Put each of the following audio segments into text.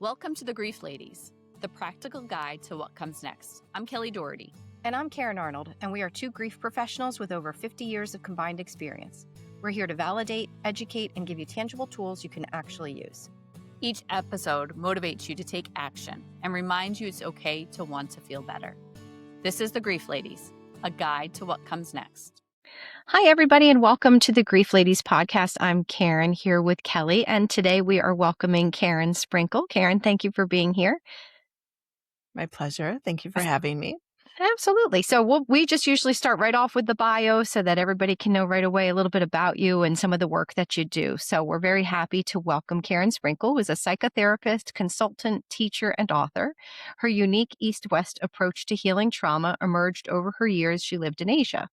Welcome to the Grief Ladies, the practical guide to what comes next. I'm Kelly Doherty. And I'm Karen Arnold, and we are two grief professionals with over 50 years of combined experience. We're here to validate, educate, and give you tangible tools you can actually use. Each episode motivates you to take action and reminds you it's okay to want to feel better. This is the Grief Ladies, a guide to what comes next. Hi, everybody, and welcome to the Grief Ladies podcast. I'm Karen here with Kelly, and today we are welcoming Karen Sprinkel. Karen, thank you for being here. My pleasure. Thank you for having me. Absolutely. So we just usually start right off with the bio so that everybody can know right away a little bit about you and some of the work that you do. So we're very happy to welcome Karen Sprinkel, who is a psychotherapist, consultant, teacher, and author. Her unique East-West approach to healing trauma emerged over her years she lived in Asia.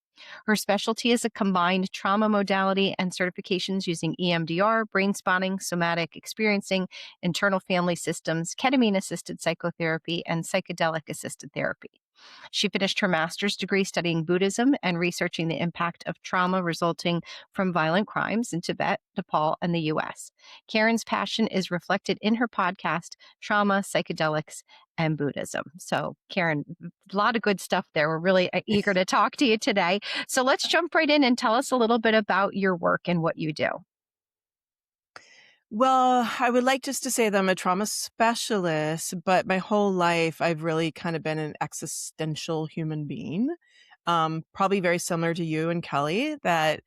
Her specialty is a combined trauma modality and certifications using EMDR, brain spotting, somatic experiencing, internal family systems, ketamine-assisted psychotherapy, and psychedelic-assisted therapy. She finished her master's degree studying Buddhism and researching the impact of trauma resulting from violent crimes in Tibet, Nepal, and the U.S. Karen's passion is reflected in her podcast, Trauma, Psychedelics, and Buddhism. So, Karen, a lot of good stuff there. We're really eager to talk to you today. So let's jump right in and tell us a little bit about your work and what you do. Well, I would like just to say that I'm a trauma specialist, but my whole life I've really kind of been an existential human being. Probably very similar to you and Kelly, that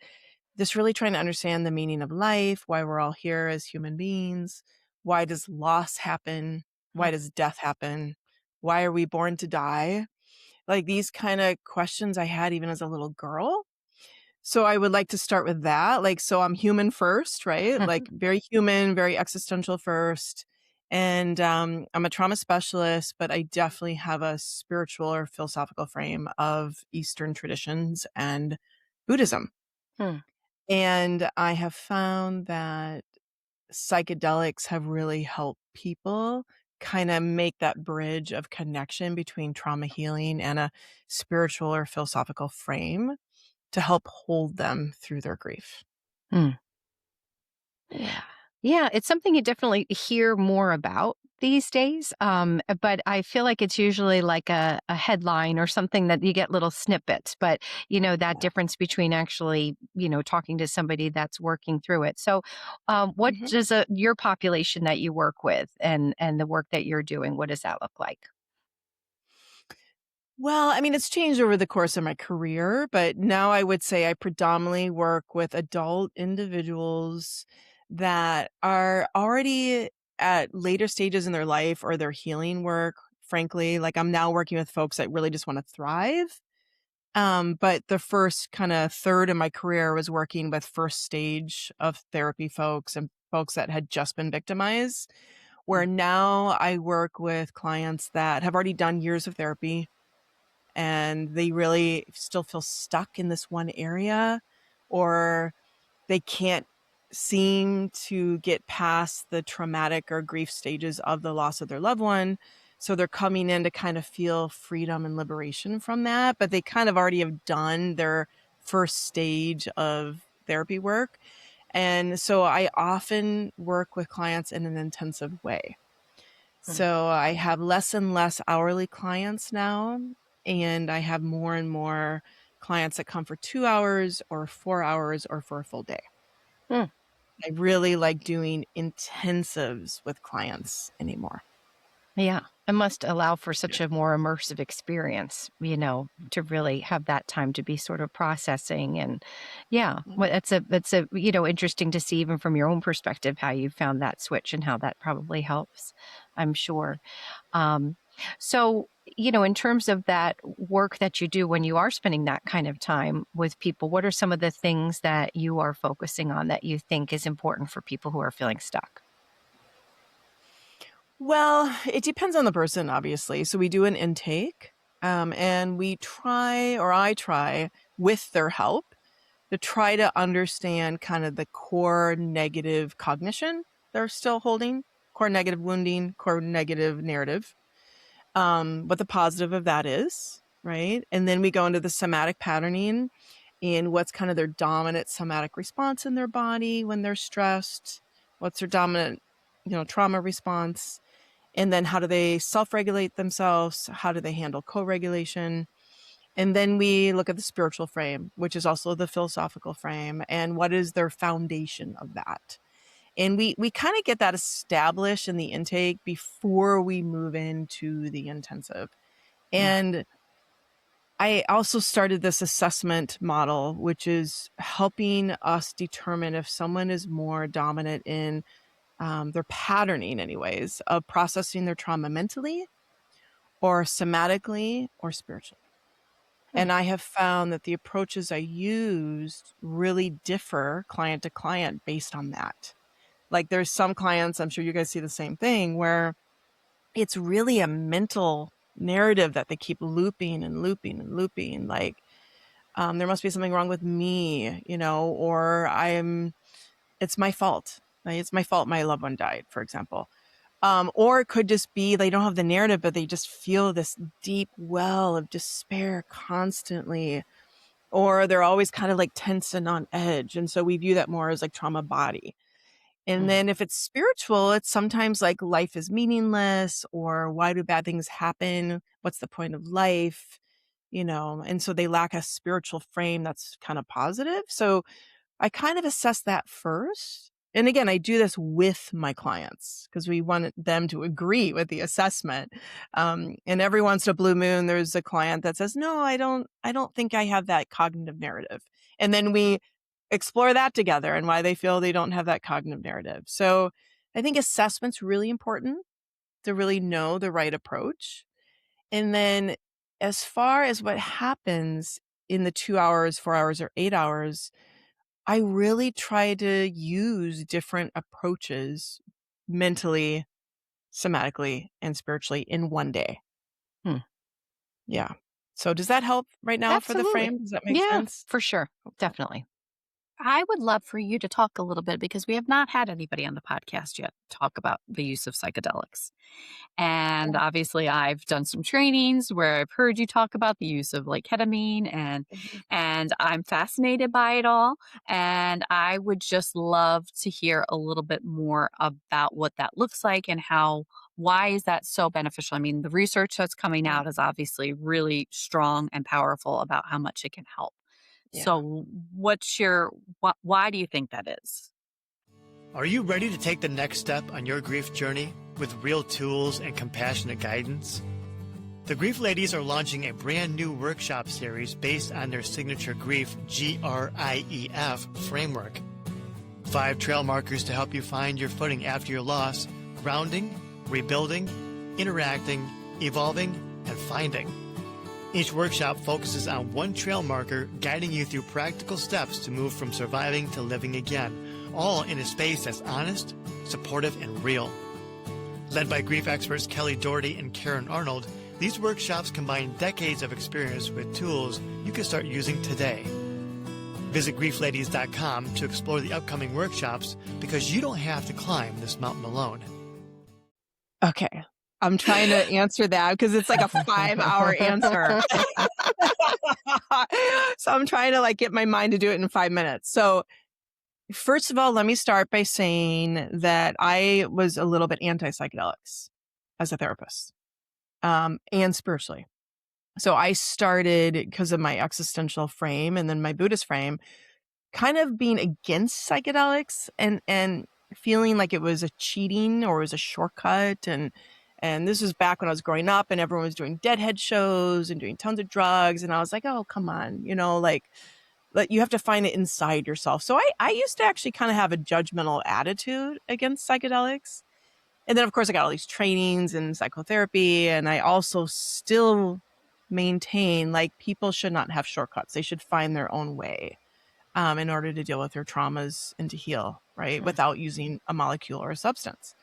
just really trying to understand the meaning of life, why we're all here as human beings, why does loss happen, why does death happen, why are we born to die? Like these kind of questions I had even as a little girl. So I would like to start with that. So I'm human first, right? Like very human, very existential first. And I'm a trauma specialist, but I definitely have a spiritual or philosophical frame of Eastern traditions and Buddhism. And I have found that psychedelics have really helped people kind of make that bridge of connection between trauma healing and a spiritual or philosophical frame to help hold them through their grief. Yeah, it's something you definitely hear more about these days. But I feel like it's usually like a headline or something that you get little snippets. But, that difference between actually, talking to somebody that's working through it. So what does your population that you work with and the work that you're doing, what does that look like? Well, I mean, it's changed over the course of my career, but now I would say I predominantly work with adult individuals that are already at later stages in their life or their healing work. Frankly, like I'm now working with folks that really just want to thrive. But the first kind of third of my career was working with first stage of therapy folks and folks that had just been victimized, where now I work with clients that have already done years of therapy and they really still feel stuck in this one area, or they can't seem to get past the traumatic or grief stages of the loss of their loved one. So they're coming in to kind of feel freedom and liberation from that, but they kind of already have done their first stage of therapy work. And so I often work with clients in an intensive way. So I have less and less hourly clients now, and I have more and more clients that come for 2 hours or 4 hours or for a full day. I really like doing intensives with clients anymore. Yeah, it must allow for such a more immersive experience, to really have that time to be sort of processing. And well, it's interesting to see even from your own perspective how you found that switch and how that probably helps, I'm sure. So, in terms of that work that you do when you are spending that kind of time with people, what are some of the things that you are focusing on that you think is important for people who are feeling stuck? Well, it depends on the person, obviously. So we do an intake, and I try with their help to try to understand kind of the core negative cognition they're still holding, core negative wounding, core negative narrative, what the positive of that is, right? And then we go into the somatic patterning and what's kind of their dominant somatic response in their body when they're stressed, what's their dominant, trauma response. And then how do they self-regulate themselves? How do they handle co-regulation? And then we look at the spiritual frame, which is also the philosophical frame, and what is their foundation of that. And we kind of get that established in the intake before we move into the intensive. And I also started this assessment model, which is helping us determine if someone is more dominant in their patterning, anyways, of processing their trauma mentally or somatically or spiritually. And I have found that the approaches I used really differ client to client based on that. Like there's some clients, I'm sure you guys see the same thing, where it's really a mental narrative that they keep looping and looping and looping. Like there must be something wrong with me, or it's my fault. Like, it's my fault my loved one died, for example. Or it could just be they don't have the narrative, but they just feel this deep well of despair constantly, or they're always kind of like tense and on edge. And so we view that more as like trauma body. And then if it's spiritual, it's sometimes like life is meaningless, or why do bad things happen? What's the point of life? And so they lack a spiritual frame that's kind of positive. So I kind of assess that first. And again, I do this with my clients because we want them to agree with the assessment. And every once in a blue moon, there's a client that says, no, I don't think I have that cognitive narrative. And then we explore that together and why they feel they don't have that cognitive narrative. So I think assessment's really important to really know the right approach. And then as far as what happens in the 2 hours, 4 hours, or 8 hours, I really try to use different approaches mentally, somatically, and spiritually in one day. Yeah. So does that help right now for the frame? Does that make sense? For sure. Definitely. I would love for you to talk a little bit, because we have not had anybody on the podcast yet talk about the use of psychedelics. And obviously I've done some trainings where I've heard you talk about the use of like ketamine, and I'm fascinated by it all. And I would just love to hear a little bit more about what that looks like and why is that so beneficial? I mean, the research that's coming out is obviously really strong and powerful about how much it can help. Yeah. So why do you think that is? Are you ready to take the next step on your grief journey with real tools and compassionate guidance? The Grief Ladies are launching a brand new workshop series based on their signature grief, GRIEF framework. 5 trail markers to help you find your footing after your loss: grounding, rebuilding, interacting, evolving, and finding. Each workshop focuses on one trail marker, guiding you through practical steps to move from surviving to living again, all in a space that's honest, supportive, and real. Led by grief experts Kelly Doherty and Karen Arnold, these workshops combine decades of experience with tools you can start using today. Visit griefladies.com to explore the upcoming workshops, because you don't have to climb this mountain alone. Okay. I'm trying to answer that because it's like a 5-hour answer. So I'm trying to like get my mind to do it in 5 minutes. So first of all, let me start by saying that I was a little bit anti-psychedelics as a therapist, and spiritually. So I started, because of my existential frame and then my Buddhist frame, kind of being against psychedelics and feeling like it was a cheating or it was a shortcut. And this was back when I was growing up and everyone was doing deadhead shows and doing tons of drugs. And I was like, oh, come on, like you have to find it inside yourself. So I used to actually kind of have a judgmental attitude against psychedelics. And then, of course, I got all these trainings in psychotherapy. And I also still maintain like people should not have shortcuts. They should find their own way in order to deal with their traumas and to heal, right? Sure. Without using a molecule or a substance.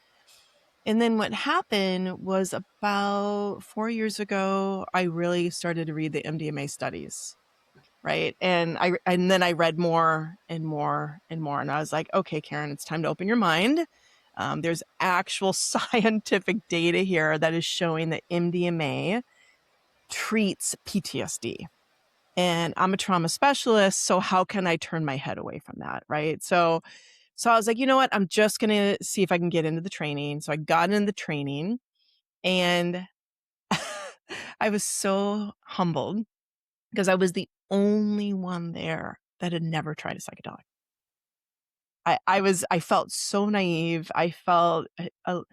And then what happened was about 4 years ago, I really started to read the MDMA studies, right? And then I read more and more and more. And I was like, okay, Karen, it's time to open your mind. There's actual scientific data here that is showing that MDMA treats PTSD. And I'm a trauma specialist, so how can I turn my head away from that, right? So I was like, you know what? I'm just going to see if I can get into the training. So I got into the training. And I was so humbled because I was the only one there that had never tried a psychedelic. I felt so naive. I felt not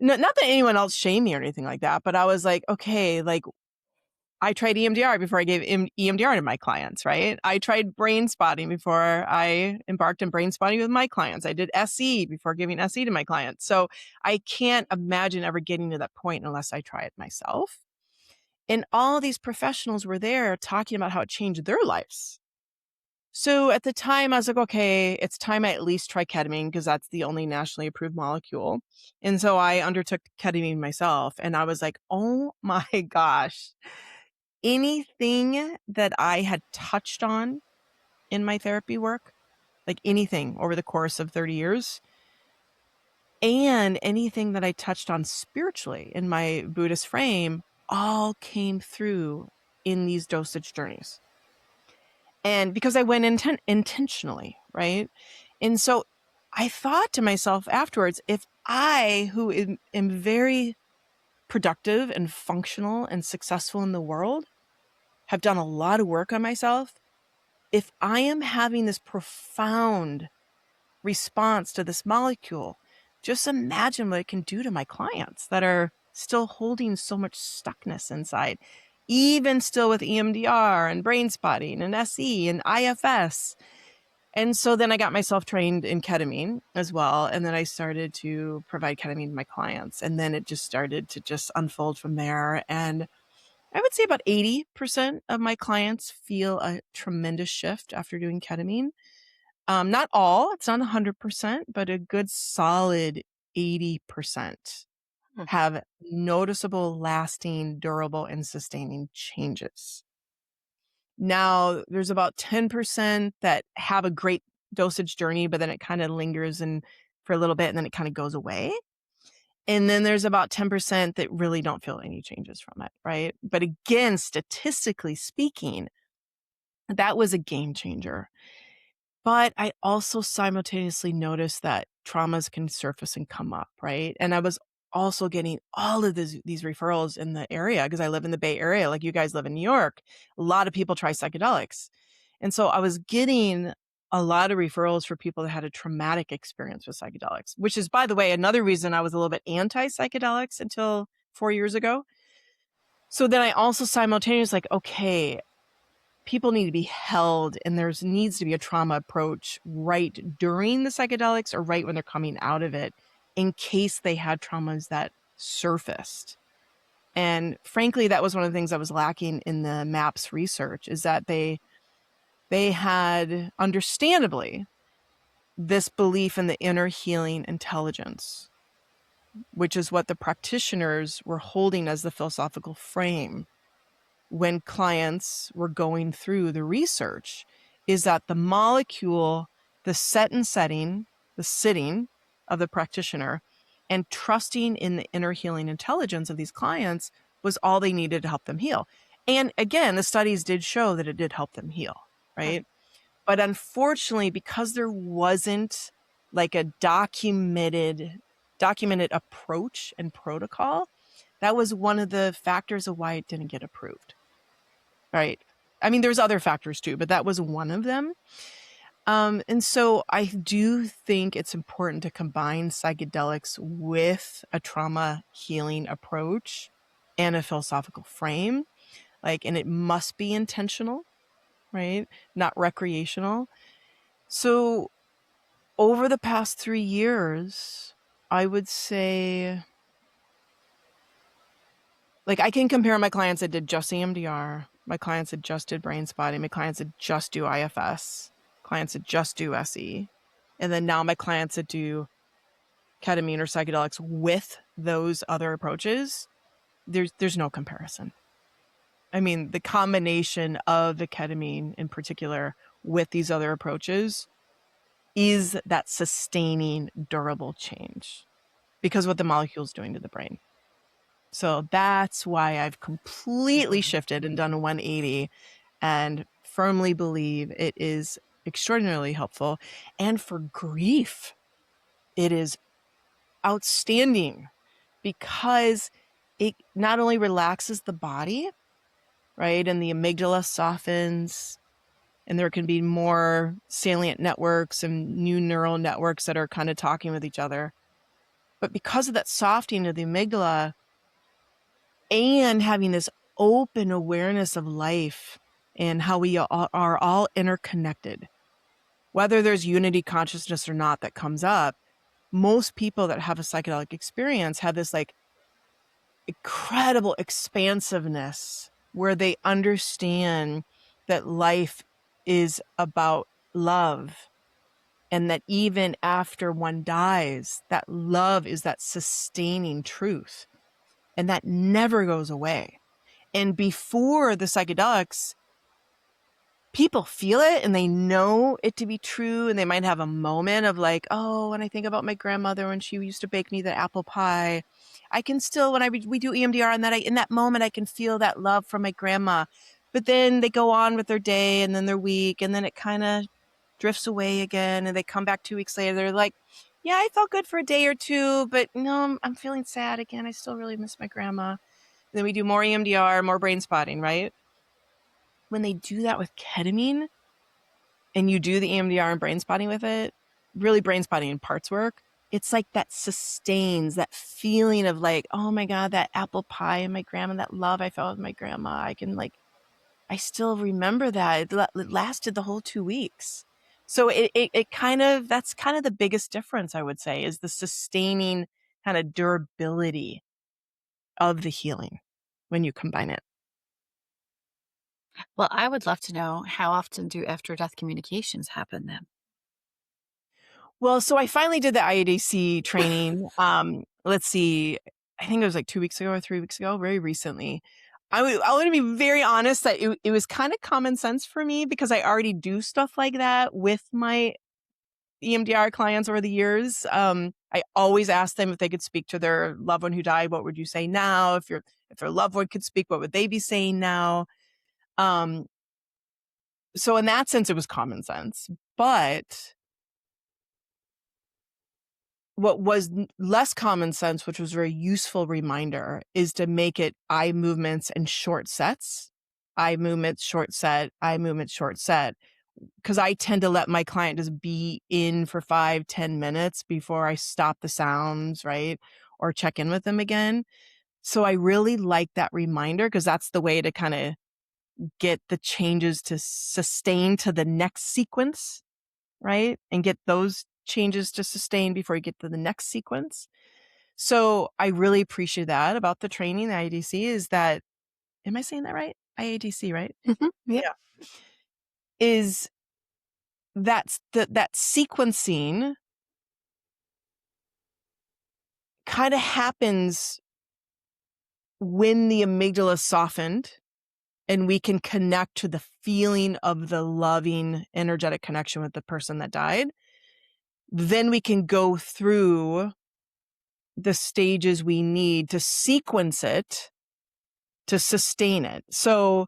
that anyone else shamed me or anything like that, but I was like, okay, like I tried EMDR before I gave EMDR to my clients, right? I tried brain spotting before I embarked on brain spotting with my clients. I did SE before giving SE to my clients. So I can't imagine ever getting to that point unless I try it myself. And all these professionals were there talking about how it changed their lives. So at the time, I was like, okay, it's time I at least try ketamine because that's the only nationally approved molecule. And so I undertook ketamine myself. And I was like, oh my gosh, anything that I had touched on in my therapy work, like anything over the course of 30 years, and anything that I touched on spiritually in my Buddhist frame, all came through in these dosage journeys. And because I went intentionally, right? And so I thought to myself afterwards, if I, who am very productive and functional and successful in the world, have done a lot of work on myself, if I am having this profound response to this molecule, just imagine what it can do to my clients that are still holding so much stuckness inside, even still with EMDR and brain spotting and SE and IFS. And so then I got myself trained in ketamine as well. And then I started to provide ketamine to my clients. And then it just started to just unfold from there. And I would say about 80% of my clients feel a tremendous shift after doing ketamine. Not all, it's not 100%, but a good solid 80% have noticeable, lasting, durable, and sustaining changes. Now, there's about 10% that have a great dosage journey, but then it kind of lingers and for a little bit and then it kind of goes away. And then there's about 10% that really don't feel any changes from it, right? But again, statistically speaking, that was a game changer. But I also simultaneously noticed that traumas can surface and come up, right? And I was also getting all of these referrals in the area because I live in the Bay Area, like you guys live in New York. A lot of people try psychedelics. And so I was getting a lot of referrals for people that had a traumatic experience with psychedelics, which is, by the way, another reason I was a little bit anti-psychedelics until 4 years ago. So then I also simultaneously like, okay, people need to be held and there needs to be a trauma approach right during the psychedelics or right when they're coming out of it in case they had traumas that surfaced. And frankly, that was one of the things I was lacking in the MAPS research is that they had, understandably, this belief in the inner healing intelligence, which is what the practitioners were holding as the philosophical frame when clients were going through the research, is that the molecule, the set and setting, the sitting of the practitioner, and trusting in the inner healing intelligence of these clients was all they needed to help them heal. And again, the studies did show that it did help them heal, right? But unfortunately, because there wasn't like a documented approach and protocol, that was one of the factors of why it didn't get approved. Right. I mean, there's other factors too, but that was one of them. And so I do think it's important to combine psychedelics with a trauma healing approach and a philosophical frame. And it must be intentional, right? Not recreational. So over the past 3 years, I would say, I can compare my clients that did just EMDR, my clients that just did brain spotting, my clients that just do IFS, clients that just do SE, and then now my clients that do ketamine or psychedelics with those other approaches. There's no comparison. I mean, the combination of the ketamine in particular with these other approaches is that sustaining, durable change because what the molecule is doing to the brain. So that's why I've completely shifted and done a 180 and firmly believe it is extraordinarily helpful. And for grief, it is outstanding because it not only relaxes the body, right? And the amygdala softens, and there can be more salient networks and new neural networks that are kind of talking with each other. But because of that softening of the amygdala and having this open awareness of life and how we are all interconnected, whether there's unity consciousness or not that comes up, most people that have a psychedelic experience have this like incredible expansiveness where they understand that life is about love, and that even after one dies, that love is that sustaining truth, and that never goes away. And before the psychedelics, people feel it and they know it to be true, and they might have a moment of like, oh, when I think about my grandmother when she used to bake me the apple pie, I can still, when we do EMDR, and that in that moment I can feel that love from my grandma. But then they go on with their day, and then their week, and then it kind of drifts away again, and they come back 2 weeks later, they're like, yeah, I felt good for a day or two, but no, I'm feeling sad again, I still really miss my grandma. And then we do more EMDR, more brain spotting, right? When they do that with ketamine, and you do the EMDR and brain spotting with it, really brain spotting and parts work, it's like that sustains that feeling of like, oh my God, that apple pie and my grandma, that love I felt with my grandma. I still remember that. It lasted the whole 2 weeks. So it kind of, that's kind of the biggest difference, I would say, is the sustaining kind of durability of the healing when you combine it. Well, I would love to know, how often do after death communications happen then? Well, so I finally did the IADC training. Let's see, I think it was like 2 weeks ago or 3 weeks ago, very recently. I want to be very honest that it was kind of common sense for me because I already do stuff like that with my EMDR clients over the years. I always ask them if they could speak to their loved one who died. What would you say now? If their loved one could speak, what would they be saying now? So in that sense, it was common sense. But what was less common sense, which was a very useful reminder, is to make it eye movements and short sets. Eye movements, short set, eye movements, short set. Because I tend to let my client just be in for 5-10 minutes before I stop the sounds, right? Or check in with them again. So I really like that reminder because that's the way to kind of get the changes to sustain to the next sequence, right? And get those changes to sustain before you get to the next sequence. So I really appreciate that about the training, the IADC, is that, am I saying that right? IADC, right? Mhm. Yeah. Yeah. Is that sequencing kind of happens when the amygdala is softened and we can connect to the feeling of the loving, energetic connection with the person that died. Then we can go through the stages we need to sequence it, to sustain it. So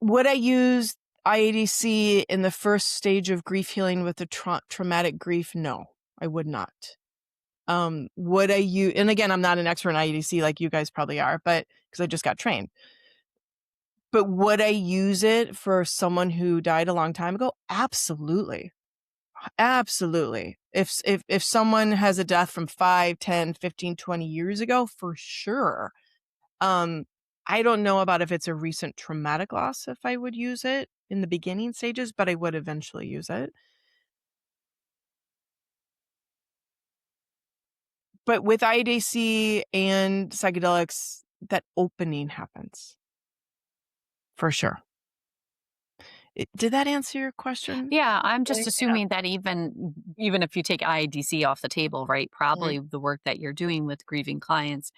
would I use IADC in the first stage of grief healing with the traumatic grief? No, I would not. Would I use, and again, I'm not an expert in IADC like you guys probably are, but because I just got trained. But would I use it for someone who died a long time ago? Absolutely. Absolutely. If someone has a death from 5, 10, 15, 20 years ago, for sure. I don't know about if it's a recent traumatic loss, if I would use it in the beginning stages, but I would eventually use it. But with IADC and psychedelics, that opening happens for sure. Did that answer your question? Yeah, I'm just Okay. assuming that even if you take IADC off the table, right? Mhm. Probably the work that you're doing with grieving clients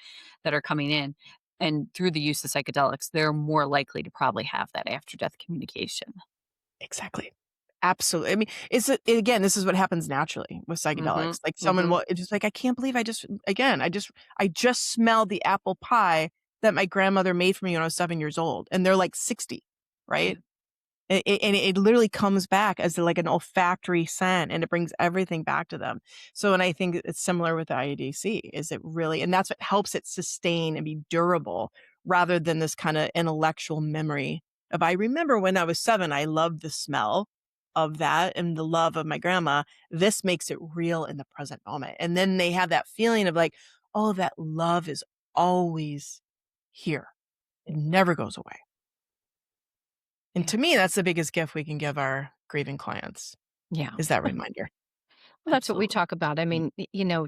that are coming in, and through the use of psychedelics, they're more likely to probably have that after death communication. Exactly. Absolutely. I mean, again, this is what happens naturally with Mhm. psychedelics. Like someone Mhm. will, it's just like, I can't believe I just smelled the apple pie that my grandmother made for me when I was 7 years old. And they're like 60, Yeah. right? And it literally comes back as like an olfactory scent, and it brings everything back to them. So, and I think it's similar with the IEDC, is it really, and that's what helps it sustain and be durable rather than this kind of intellectual memory of, I remember when I was 7, I loved the smell of that and the love of my grandma. This makes it real in the present moment. And then they have that feeling of like, oh, that love is always here. It never goes away. And to me, that's the biggest gift we can give our grieving clients, Yeah. is that reminder. Well, that's what we Absolutely. talk about. I mean,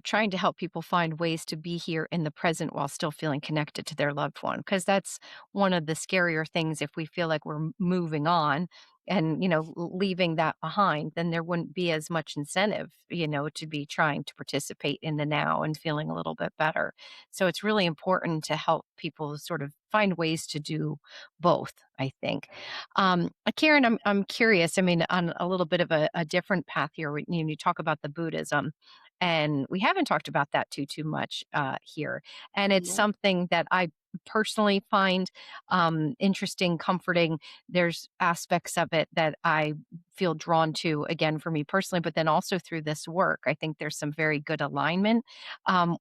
trying to help people find ways to be here in the present while still feeling connected to their loved one. Because that's one of the scarier things. If we feel like we're moving on and, leaving that behind, then there wouldn't be as much incentive, to be trying to participate in the now and feeling a little bit better. So it's really important to help people sort of find ways to do both, I think. Karen, I'm curious. I mean, on a little bit of a different path here. You talk about the Buddhism, and we haven't talked about that too much here. And it's Yeah. something that I personally find interesting, comforting. There's aspects of it that I feel drawn to, again, for me personally, but then also through this work. I think there's some very good alignment.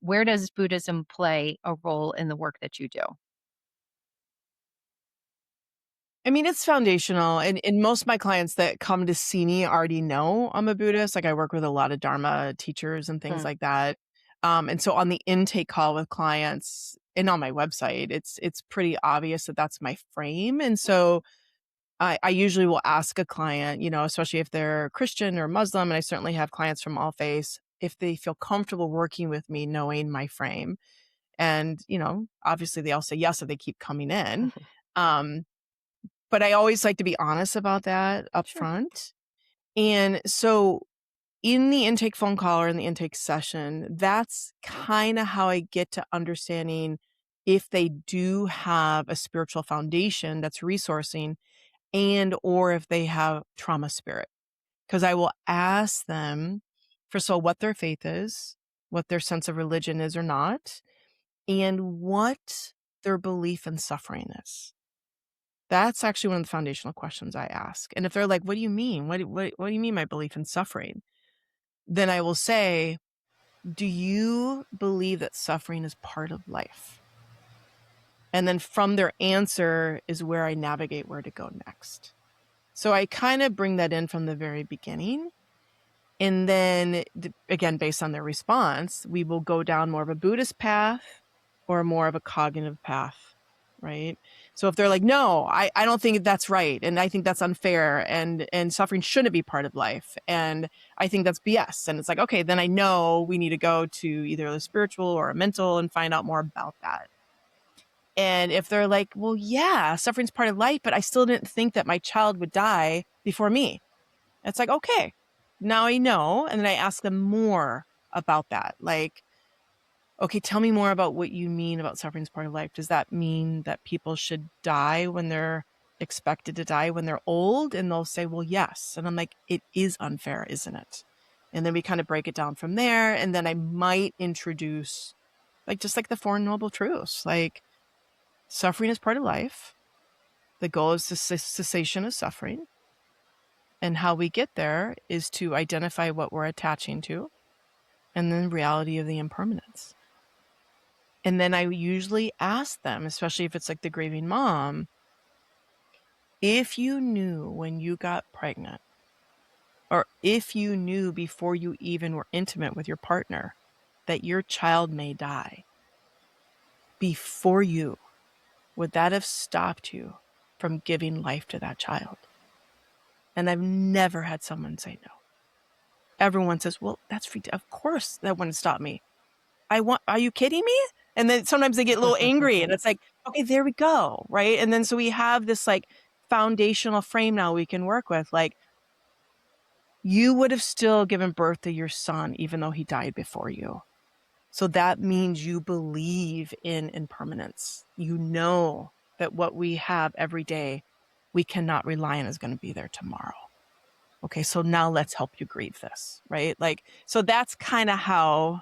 Where does Buddhism play a role in the work that you do? I mean, it's foundational. And most of my clients that come to see me already know I'm a Buddhist. Like, I work with a lot of Dharma teachers and things Mm. like that. And so on the intake call with clients and on my website, it's pretty obvious that that's my frame. And so I usually will ask a client, especially if they're Christian or Muslim, and I certainly have clients from all faiths, if they feel comfortable working with me knowing my frame. And, obviously they all say yes if they keep coming in. Um, but I always like to be honest about that up Sure. front. And so in the intake phone call or in the intake session, that's kind of how I get to understanding if they do have a spiritual foundation that's resourcing, and or if they have trauma spirit. Because I will ask them, first of all, what their faith is, what their sense of religion is or not, and what their belief in suffering is. That's actually one of the foundational questions I ask. And if they're like, what do you mean? What do you mean my belief in suffering? Then I will say, do you believe that suffering is part of life? And then from their answer is where I navigate where to go next. So I kind of bring that in from the very beginning. And then, again, based on their response, we will go down more of a Buddhist path or more of a cognitive path, right? So if they're like, no, I don't think that's right, and I think that's unfair, and suffering shouldn't be part of life, and I think that's BS, and it's like, okay, then I know we need to go to either the spiritual or a mental and find out more about that. And if they're like, well, yeah, suffering's part of life, but I still didn't think that my child would die before me. It's like, okay, now I know. And then I ask them more about that. Like, okay, tell me more about what you mean about suffering is part of life. Does that mean that people should die when they're expected to die when they're old? And they'll say, well, yes. And I'm like, it is unfair, isn't it? And then we kind of break it down from there. And then I might introduce just like the Four Noble Truths, like suffering is part of life. The goal is the cessation of suffering. And how we get there is to identify what we're attaching to, and then the reality of the impermanence. And then I usually ask them, especially if it's like the grieving mom, if you knew when you got pregnant, or if you knew before you even were intimate with your partner that your child may die, before you, would that have stopped you from giving life to that child? And I've never had someone say no. Everyone says, well, that's free. Of course that wouldn't stop me. Are you kidding me? And then sometimes they get a little angry, and it's like, okay, there we go. Right. And then, so we have this like foundational frame now we can work with. Like, you would have still given birth to your son, even though he died before you. So that means you believe in impermanence. You know that what we have every day, we cannot rely on is going to be there tomorrow. Okay. So now let's help you grieve this. Right. Like, so that's kind of how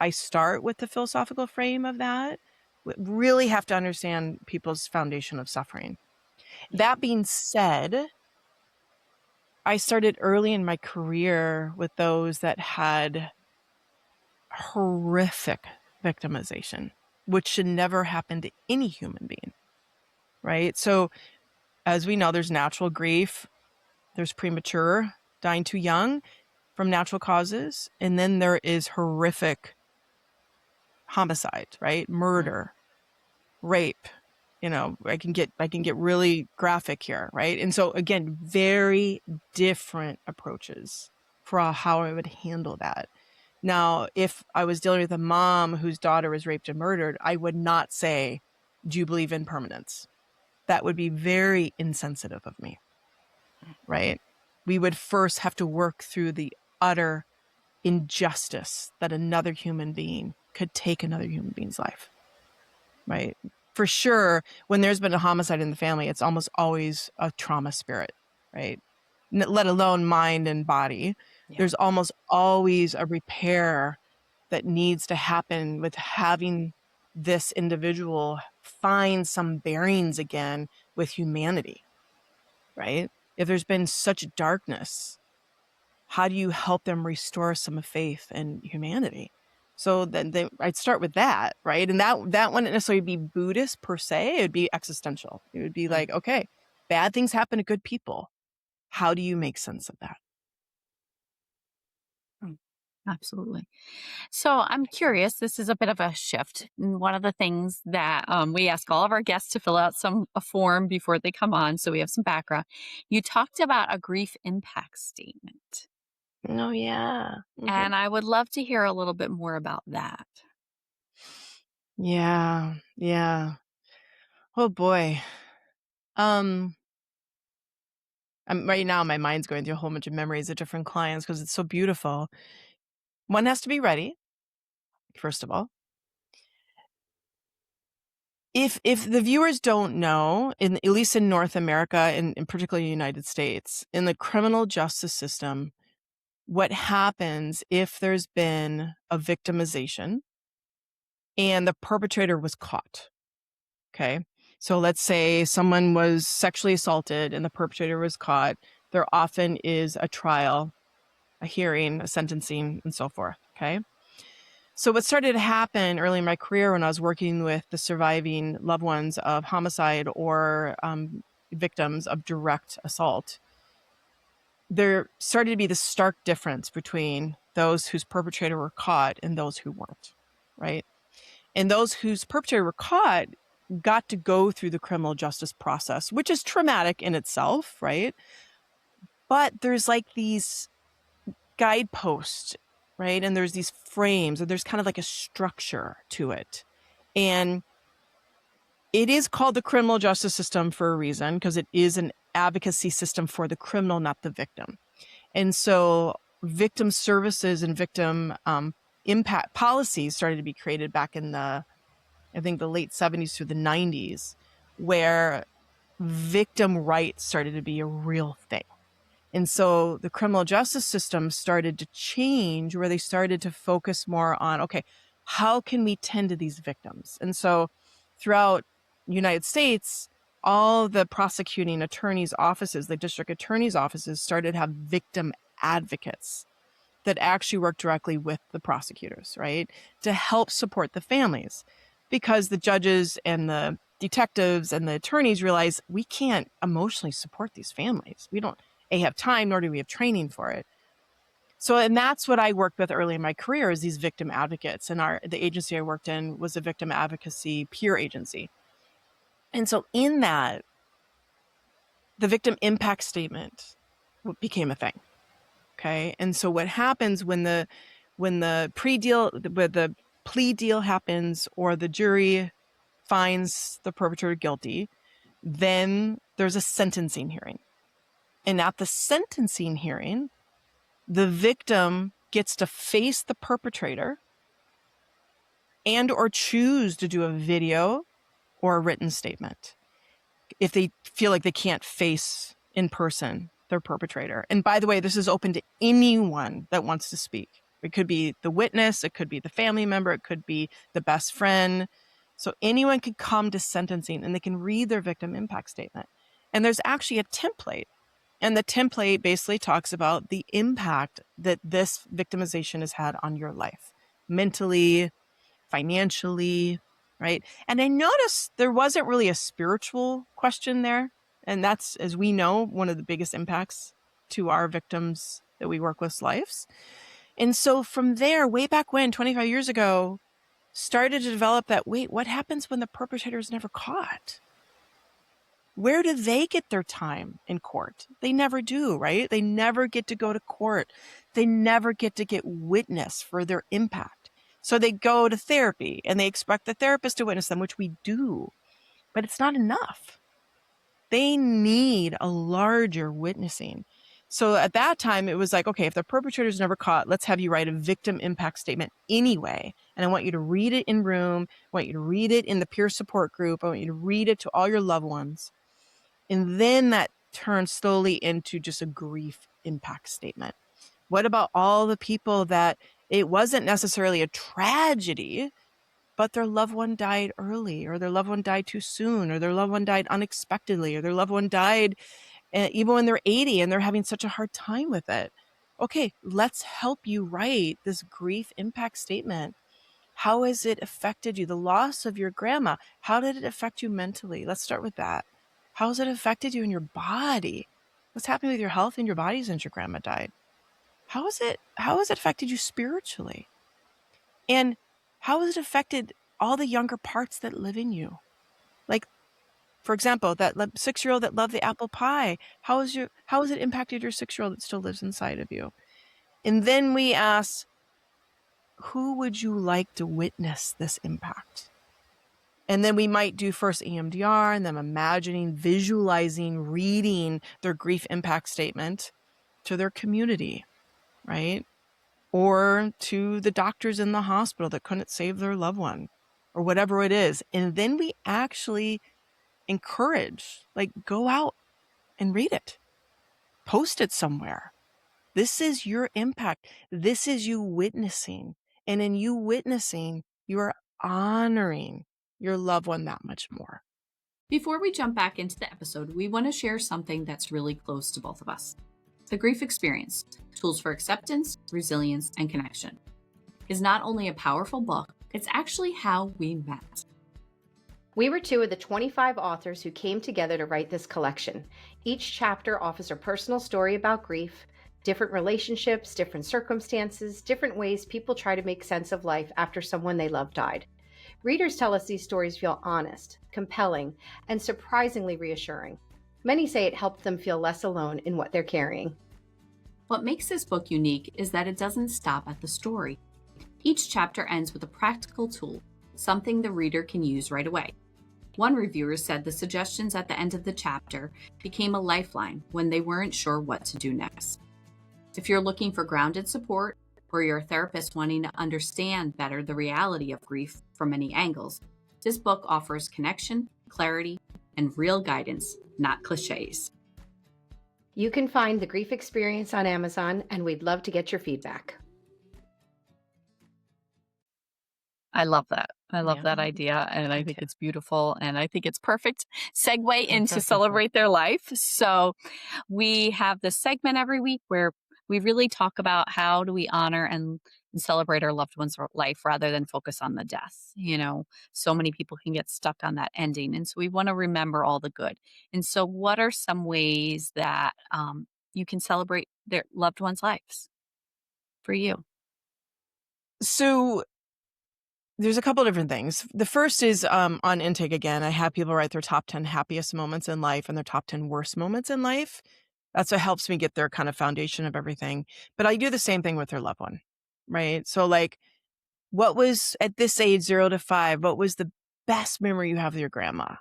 I start with the philosophical frame of that. We really have to understand people's foundation of suffering. Yeah. That being said, I started early in my career with those that had horrific victimization, which should never happen to any human being, right? So as we know, there's natural grief, there's premature, dying too young from natural causes, and then there is horrific homicide, right? Murder, rape. I can get really graphic here, right? And so again, very different approaches for how I would handle that. Now, if I was dealing with a mom whose daughter was raped and murdered, I would not say, "Do you believe in permanence?" That would be very insensitive of me, right? We would first have to work through the utter injustice that another human being could take another human being's life, right? For sure, when there's been a homicide in the family, it's almost always a trauma spirit, right? Let alone mind and body. Yeah. There's almost always a repair that needs to happen with having this individual find some bearings again with humanity, right? If there's been such darkness, how do you help them restore some faith and humanity? So then I'd start with that, right? And that wouldn't necessarily be Buddhist per se. It would be existential. It would be like, okay, bad things happen to good people. How do you make sense of that? Absolutely. So I'm curious, this is a bit of a shift. One of the things that we ask all of our guests to fill out a form before they come on, so we have some background. You talked about a grief impact statement. Oh, yeah. Mm-hmm. And I would love to hear a little bit more about that. Yeah. Yeah. Oh boy. Right now my mind's going through a whole bunch of memories of different clients because it's so beautiful. One has to be ready, first of all. If the viewers don't know, at least in North America and particularly the United States, in the criminal justice system, what happens if there's been a victimization and the perpetrator was caught? Okay. So let's say someone was sexually assaulted and the perpetrator was caught. There often is a trial, a hearing, a sentencing, and so forth. Okay. So what started to happen early in my career when I was working with the surviving loved ones of homicide or victims of direct assault, there started to be this stark difference between those whose perpetrator were caught and those who weren't, right? And those whose perpetrator were caught got to go through the criminal justice process, which is traumatic in itself, right? But there's like these guideposts, right? And there's these frames, and there's kind of like a structure to it. And it is called the criminal justice system for a reason, because it is an advocacy system for the criminal, not the victim. And so victim services and victim impact policies started to be created back in the late 70s through the 90s, where victim rights started to be a real thing. And so the criminal justice system started to change, where they started to focus more on, okay, how can we tend to these victims? And so throughout the United States, all the prosecuting attorneys' offices, the district attorneys' offices, started to have victim advocates that actually work directly with the prosecutors, right, to help support the families. Because the judges and the detectives and the attorneys realize we can't emotionally support these families. We don't have time, nor do we have training for it. So, and that's what I worked with early in my career, is these victim advocates. And the agency I worked in was a victim advocacy peer agency. And so in that, the victim impact statement became a thing. Okay. And so what happens when the plea deal happens, or the jury finds the perpetrator guilty, then there's a sentencing hearing. And at the sentencing hearing, the victim gets to face the perpetrator and or choose to do a video or a written statement if they feel like they can't face in person their perpetrator. And by the way, this is open to anyone that wants to speak. It could be the witness, it could be the family member, it could be the best friend. So anyone could come to sentencing and they can read their victim impact statement. And there's actually a template And the template basically talks about the impact that this victimization has had on your life, mentally, financially, right? And I noticed there wasn't really a spiritual question there. And that's, as we know, one of the biggest impacts to our victims that we work with's lives. And so from there, way back when, 25 years ago, started to develop that, wait, what happens when the perpetrator is never caught? Where do they get their time in court? They never do, right? They never get to go to court. They never get to get witness for their impact. So they go to therapy and they expect the therapist to witness them, which we do, but it's not enough. They need a larger witnessing. So at that time, it was like, okay, if the perpetrator is never caught, let's have you write a victim impact statement anyway. And I want you to read it in room. I want you to read it in the peer support group. I want you to read it to all your loved ones. And then that turns slowly into just a grief impact statement. What about all the people that it wasn't necessarily a tragedy, but their loved one died early, or their loved one died too soon, or their loved one died unexpectedly, or their loved one died even when they're 80 and they're having such a hard time with it? Okay, let's help you write this grief impact statement. How has it affected you? The loss of your grandma, how did it affect you mentally? Let's start with that. How has it affected you in your body? What's happening with your health and your body since your grandma died? How has it affected you spiritually? And how has it affected all the younger parts that live in you? Like, for example, that 6-year-old that loved the apple pie, how has it impacted your 6-year-old that still lives inside of you? And then we ask, who would you like to witness this impact? And then we might do first EMDR and then imagining, visualizing, reading their grief impact statement to their community, right? Or to the doctors in the hospital that couldn't save their loved one, or whatever it is. And then we actually encourage, like, go out and read it, post it somewhere. This is your impact. This is you witnessing. And in you witnessing, you are honoring your loved one that much more. Before we jump back into the episode, we want to share something that's really close to both of us. The Grief Experience, Tools for Acceptance, Resilience, and Connection, is not only a powerful book, it's actually how we met. We were 2 of the 25 authors who came together to write this collection. Each chapter offers a personal story about grief, different relationships, different circumstances, different ways people try to make sense of life after someone they love died. Readers tell us these stories feel honest, compelling, and surprisingly reassuring. Many say it helped them feel less alone in what they're carrying. What makes this book unique is that it doesn't stop at the story. Each chapter ends with a practical tool, something the reader can use right away. One reviewer said the suggestions at the end of the chapter became a lifeline when they weren't sure what to do next. If you're looking for grounded support, or you're a therapist wanting to understand better the reality of grief from many angles, this book offers connection, clarity, and real guidance, not cliches. You can find The Grief Experience on Amazon, and we'd love to get your feedback. I love that. I love that idea, and I think it's beautiful, and I think it's perfect segue into Celebrate Their Life. So we have this segment every week where we really talk about how do we honor and celebrate our loved one's life rather than focus on the death. You know, so many people can get stuck on that ending, and so we want to remember all the good. And so what are some ways that you can celebrate their loved ones' lives for you? So there's a couple different things. The first is on intake again. I have people write their top 10 happiest moments in life and their top 10 worst moments in life. That's what helps me get their kind of foundation of everything. But I do the same thing with their loved one, right? So like, what was at this age, 0 to 5, what was the best memory you have of your grandma?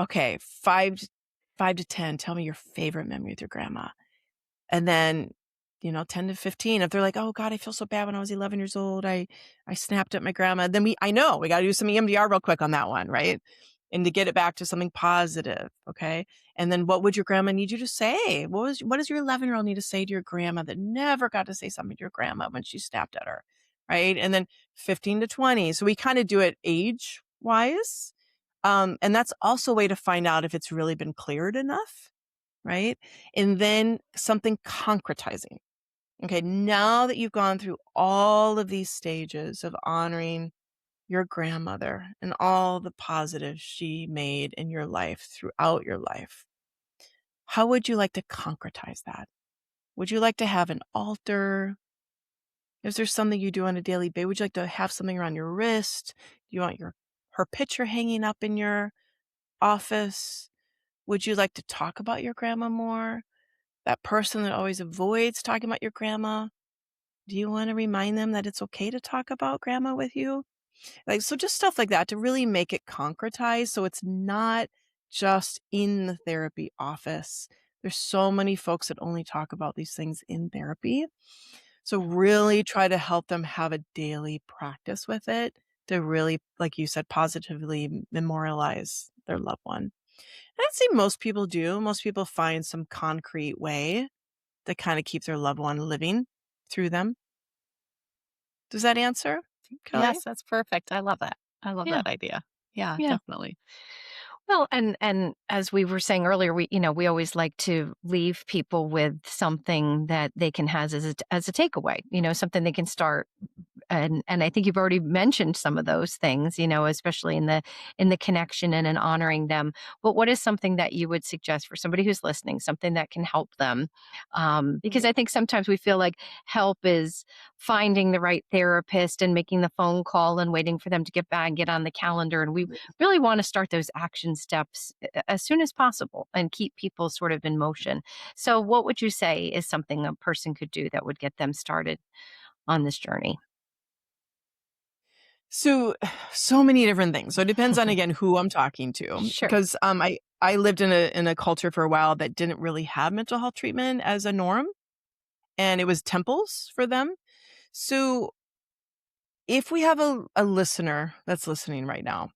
Okay, 5 to 10, tell me your favorite memory with your grandma. And then, 10 to 15, if they're like, oh God, I feel so bad when I was 11 years old, I snapped at my grandma. Then we got to do some EMDR real quick on that one, right? And to get it back to something positive. Okay. And then what would your grandma need you to say? What does your 11-year-old need to say to your grandma that never got to say something to your grandma when she snapped at her? Right. And then 15 to 20. So we kind of do it age wise. And that's also a way to find out if it's really been cleared enough. right? And then something concretizing. Okay, now that you've gone through all of these stages of honoring your grandmother and all the positives she made in your life throughout your life, how would you like to concretize that? Would you like to have an altar? Is there something you do on a daily basis? Would you like to have something around your wrist? Do you want her picture hanging up in your office? Would you like to talk about your grandma more? That person that always avoids talking about your grandma, do you want to remind them that it's okay to talk about grandma with you? Like, so just stuff like that to really make it concretized so it's not just in the therapy office. There's so many folks that only talk about these things in therapy. So really try to help them have a daily practice with it to really, like you said, positively memorialize their loved one. And I'd say most people do. Most people find some concrete way to kind of keep their loved one living through them. Does that answer, Kelly? Yes, that's perfect. I love that. I love Yeah. that idea. Yeah, Yeah. definitely. Well, and as we were saying earlier, we always like to leave people with something that they can have as a takeaway, something they can start. And I think you've already mentioned some of those things, especially in the connection and in honoring them. But what is something that you would suggest for somebody who's listening, something that can help them? Because I think sometimes we feel like help is finding the right therapist and making the phone call and waiting for them to get back and get on the calendar. And we really want to start those action steps as soon as possible and keep people sort of in motion. So, what would you say is something a person could do that would get them started on this journey? So many different things. So it depends on, again, who I'm talking to. Sure. Because I lived in a culture for a while that didn't really have mental health treatment as a norm, and it was temples for them. So if we have a listener that's listening right now,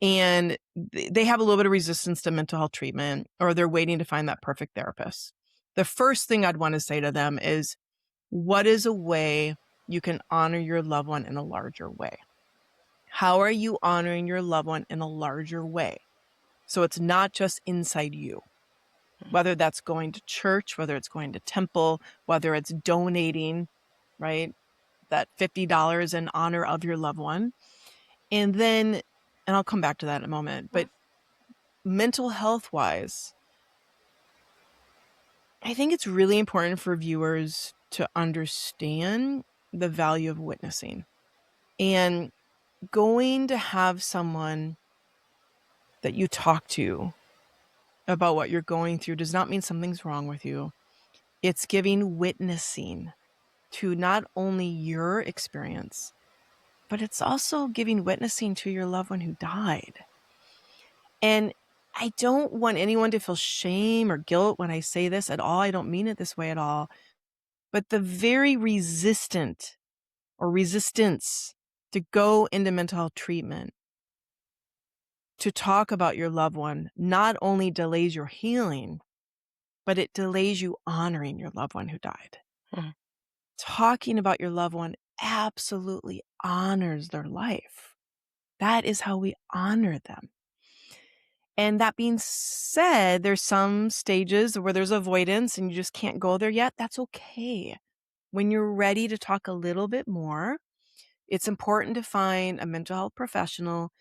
and they have a little bit of resistance to mental health treatment, or they're waiting to find that perfect therapist, the first thing I'd want to say to them is, what is a way you can honor your loved one in a larger way? How are you honoring your loved one in a larger way? So it's not just inside you, whether that's going to church, whether it's going to temple, whether it's donating, right? That $50 in honor of your loved one. And then, and I'll come back to that in a moment, but mental health wise, I think it's really important for viewers to understand the value of witnessing and going to have someone that you talk to about what you're going through does not mean something's wrong with you. It's giving witnessing to not only your experience, but it's also giving witnessing to your loved one who died. And I don't want anyone to feel shame or guilt when I say this at all. I don't mean it this way at all. But the very resistant or resistance to go into mental health treatment, to talk about your loved one, not only delays your healing, but it delays you honoring your loved one who died. Mhm. Talking about your loved one absolutely honors their life. That is how we honor them. And that being said, there's some stages where there's avoidance and you just can't go there yet. That's okay. When you're ready to talk a little bit more, it's important to find a mental health professional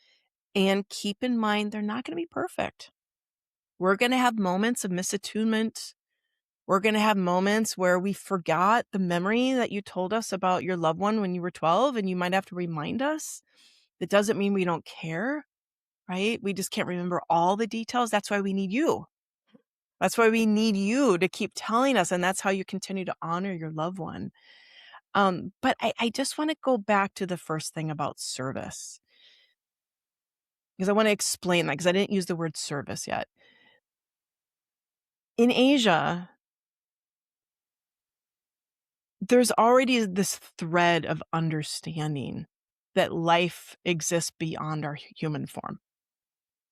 and keep in mind they're not going to be perfect. We're going to have moments of misattunement. We're going to have moments where we forgot the memory that you told us about your loved one when you were 12, and you might have to remind us. That doesn't mean we don't care, right? We just can't remember all the details. That's why we need you. That's why we need you to keep telling us, and that's how you continue to honor your loved one. But I just want to go back to the first thing about service, because I want to explain that, because I didn't use the word service yet. In Asia, there's already this thread of understanding that life exists beyond our human form.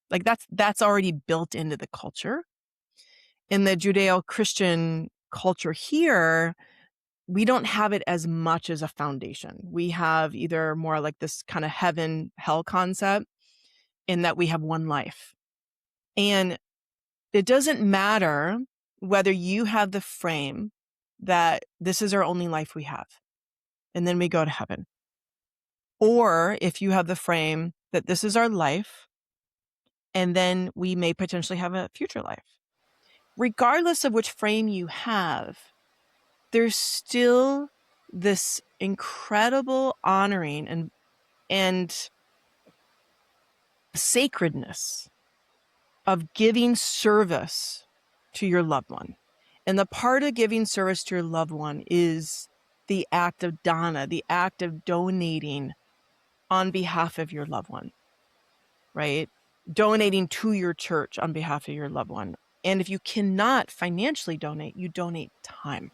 Like that's already built into the culture. In the Judeo-Christian culture here, we don't have it as much as a foundation. We have either more like this kind of heaven hell concept, in that we have one life. And it doesn't matter whether you have the frame that this is our only life we have, and then we go to heaven, or if you have the frame that this is our life, and then we may potentially have a future life. Regardless of which frame you have, there's still this incredible honoring and sacredness of giving service to your loved one. And the part of giving service to your loved one is the act of dana, the act of donating on behalf of your loved one, right? Donating to your church on behalf of your loved one. And if you cannot financially donate, you donate time,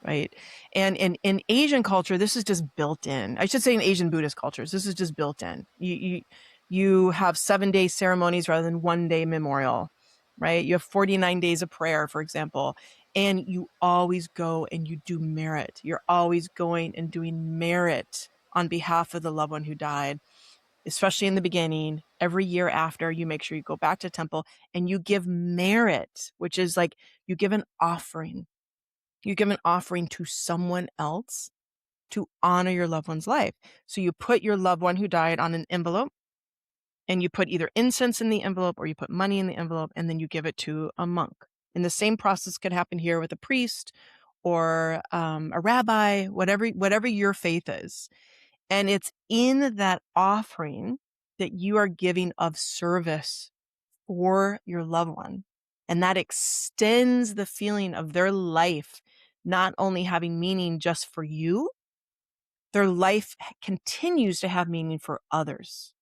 right? And in Asian culture, this is just built in. I should say in Asian Buddhist cultures, this is just built in. You have 7-day ceremonies rather than 1-day memorial, right? You have 49 days of prayer, for example, and you always go and you do merit. You're always going and doing merit on behalf of the loved one who died, especially in the beginning. Every year after, you make sure you go back to temple and you give merit, which is like you give an offering. You give an offering to someone else to honor your loved one's life. So you put your loved one who died on an envelope, and you put either incense in the envelope or you put money in the envelope, and then you give it to a monk. And the same process could happen here with a priest or a rabbi, whatever your faith is. And it's in that offering that you are giving of service for your loved one. And that extends the feeling of their life not only having meaning just for you, their life continues to have meaning for others.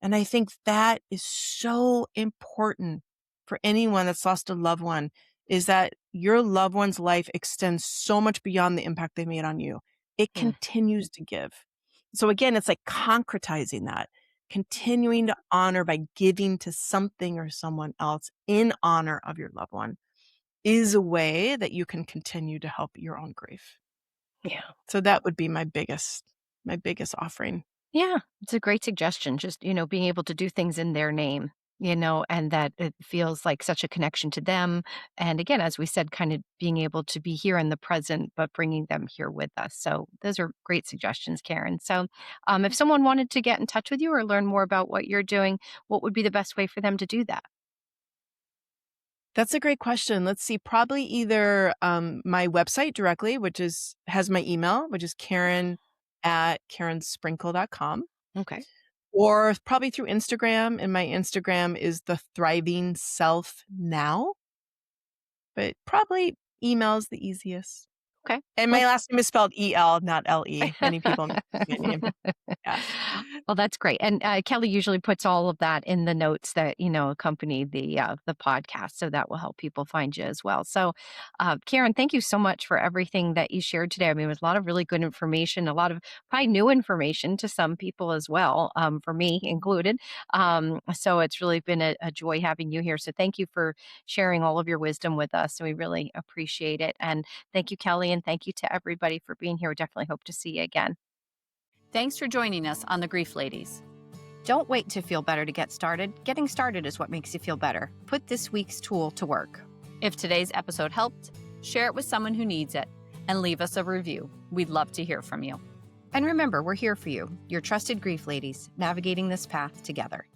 And I think that is so important for anyone that's lost a loved one, is that your loved one's life extends so much beyond the impact they made on you. It continues to give. So again, it's like concretizing that, continuing to honor by giving to something or someone else in honor of your loved one is a way that you can continue to help your own grief. Yeah. So that would be my biggest offering. Yeah, it's a great suggestion. Just, being able to do things in their name, and that it feels like such a connection to them. And again, as we said, kind of being able to be here in the present, but bringing them here with us. So those are great suggestions, Karen. So if someone wanted to get in touch with you or learn more about what you're doing, what would be the best way for them to do that? That's a great question. Let's see, probably either my website directly, which has my email, which is Karen@KarenSprinkel.com. Okay. Or probably through Instagram, and my Instagram is The Thriving Self Now. But probably email is the easiest. Okay. And my last name is spelled E-L, not L-E. Many people know my name. Yeah. Well, that's great. And Kelly usually puts all of that in the notes that, accompany the podcast. So that will help people find you as well. So, Karen, thank you so much for everything that you shared today. I mean, it was a lot of really good information, a lot of probably new information to some people as well, for me included. So it's really been a joy having you here. So thank you for sharing all of your wisdom with us. So we really appreciate it. And thank you, Kelly. And thank you to everybody for being here. We definitely hope to see you again. Thanks for joining us on the Grief Ladies. Don't wait to feel better to get started. Getting started is what makes you feel better. Put this week's tool to work. If today's episode helped, share it with someone who needs it and leave us a review. We'd love to hear from you. And remember, we're here for you, your trusted grief ladies, navigating this path together.